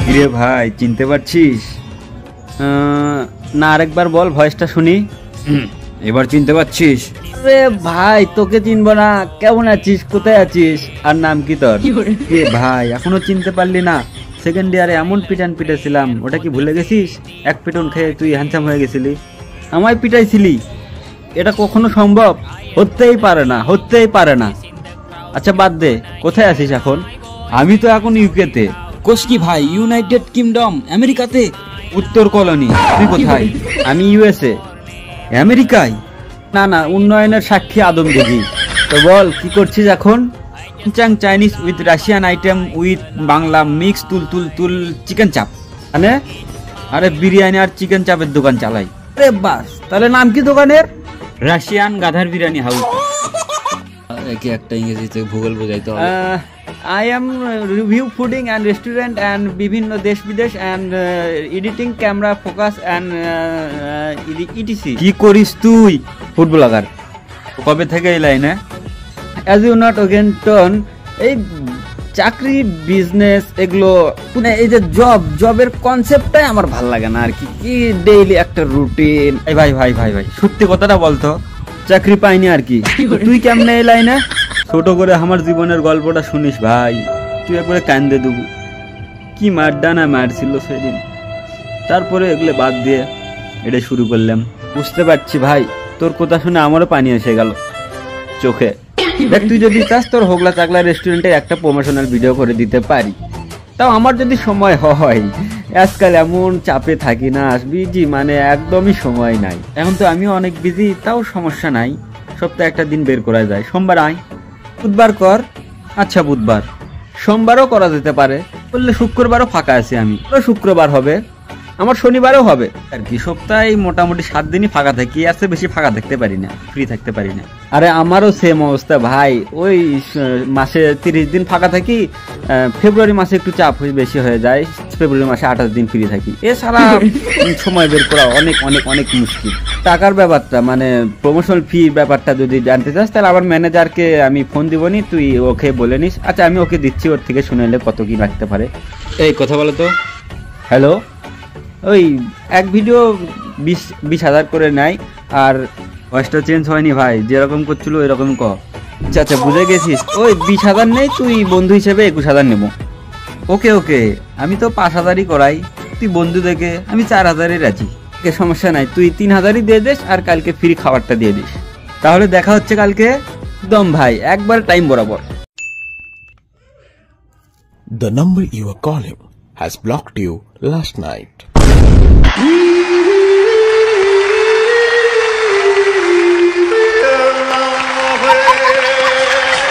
কিরে ভাই চিনতে পারছিস? না, আরেকবার বল, ভয়েসটা শুনি। এবার চিনতে পারছিস? আরে ভাই, তোকে চিনবো না? কেমন আছিস, কোথায় আছিস, আর নাম কি তোর? এ ভাই এখনো চিনতে পারলি না? সেকেন্ড ইয়ারে এমন পিটান পিটেছিলাম, ওটা কি ভুলে গেছিস? এক পিটন খেয়ে তুই হ্যান্ডসাম হয়ে গেছিলি। আমায় পিটাইছিলি? এটা কখনো সম্ভব? হতেই পারে না, হতেই পারে না। আচ্ছা বাদ দে, কোথায় আছিস এখন? আমি তো এখন ইউকেতে। কোষ কি ভাই, ইউনাইটেড কিংডম, আমেরিকাতে। উত্তর কলোনি। তুই কোথায়? আমি ইউএসএ। আমেরিকায়? না না, উন্নয়নের সাক্ষী আদম দিঘি। তো বল, কি করছিস এখন? Chinese with Russian item with Bangla mix তুল তুল তুল চিকেন চাপ। মানে? আরে বিরিয়ানি আর চিকেন চাপের দোকান চালাই। আরে বাস, তাহলে নাম কি দোকানের? রাশিয়ান গাধার বিরিয়ানি হাউস। একে একটা ইংরেজিতে ভূগোল বোঝাইতে হবে। I am review fooding and restaurant and বিভিন্ন দেশ বিদেশ and editing camera focus and etc. কি করিস তুই? Food blogger. কবে থেকে এই লাইনে? As you not again turn, এই চাকরি বিজনেস এগুলো মানে এই যে জবের কনসেপ্টটাই আমার ভাল লাগে না আর কি। কি ডেইলি একটা রুটিন। এই ভাই ভাই ভাই ভাই সত্যি কথাটা বলতো, চাকরি পাইনি আর কি। তুই কেমনে এই লাইনে? ছোট করে আমার জীবনের গল্পটা শুনিস ভাই, তুই একবারে কান্দে দেবো। কি মারডা না মারছিল সেদিন, তারপরে এগুলো বাদ দিয়ে এটা শুরু করলাম। বুঝতে পারছি ভাই, তোর কথা শুনে আমারও পানি এসে গেল চোখে। দেখ, তুই যদি চাস তোর হোগলা চাকলা রেস্টুরেন্টে একটা প্রমোশনাল ভিডিও করে দিতে পারি, তাও আমার যদি সময় হয়। আজকাল এমন চাপে থাকি না, বিজি মানে একদমই সময় নাই। এখন তো আমিও অনেক বিজি, তাও সমস্যা নাই, সপ্তাহে একটা দিন বের করা যায়। সোমবার আয়, বুধবার কর। আচ্ছা বুধবার, সোমবারও করা যেতে পারে। বললে শুক্রবারও ফাঁকা আছি আমি। শুক্রবার হবে, আমার শনিবারও হবে আর কি। সপ্তাহে মোটামুটি 7 দিনই ফাঁকা থাকি, এর চেয়ে বেশি ফাঁকা থাকতে পারি না, ফ্রি থাকতে পারি না। আরে আমারও সেম অবস্থা ভাই, ওই মাসে 30 দিন ফাঁকা থাকি। ফেব্রুয়ারি মাসে একটু চাপ বেশি হয়ে যায়, ফেব্রুয়ারি মাসে 28 দিন ফ্রি থাকি। এছাড়া সময় বের করা অনেক অনেক অনেক মুশকিল। টাকার ব্যাপারটা মানে প্রমোশনাল ফি ব্যাপারটা যদি জানতে চাস, তাহলে আমার ম্যানেজারকে আমি ফোন দিবনি, তুই ওকে বলে নিস। আচ্ছা আমি ওকে দিচ্ছি, ওর থেকে শুনে এলে কত কি রাখতে পারে। এই কথা বলো তো। হ্যালো, ওই এক ভিডিও 20,000 করে নেয়। আর ভয়েসটা চেঞ্জ হয়নি ভাই, যেরকম করছিল এরকম ক। আচ্ছা আচ্ছা, বুঝে গেছিস। ওই 20,000 নেই, তুই বন্ধু হিসেবে 21,000 নেবো। ওকে ওকে, আমি তো 5,000ই করাই, তুই বন্ধু দেখে আমি 4,000ই রাজি। সমস্যা নাই, তুই 3,000ই দিয়ে দিস, আর কালকে ফ্রি খাবারটা দিয়ে দিস। তাহলে দেখা হচ্ছে কালকে। একদম ভাই, একবার টাইম বরাবর। The number you are calling has blocked you last night.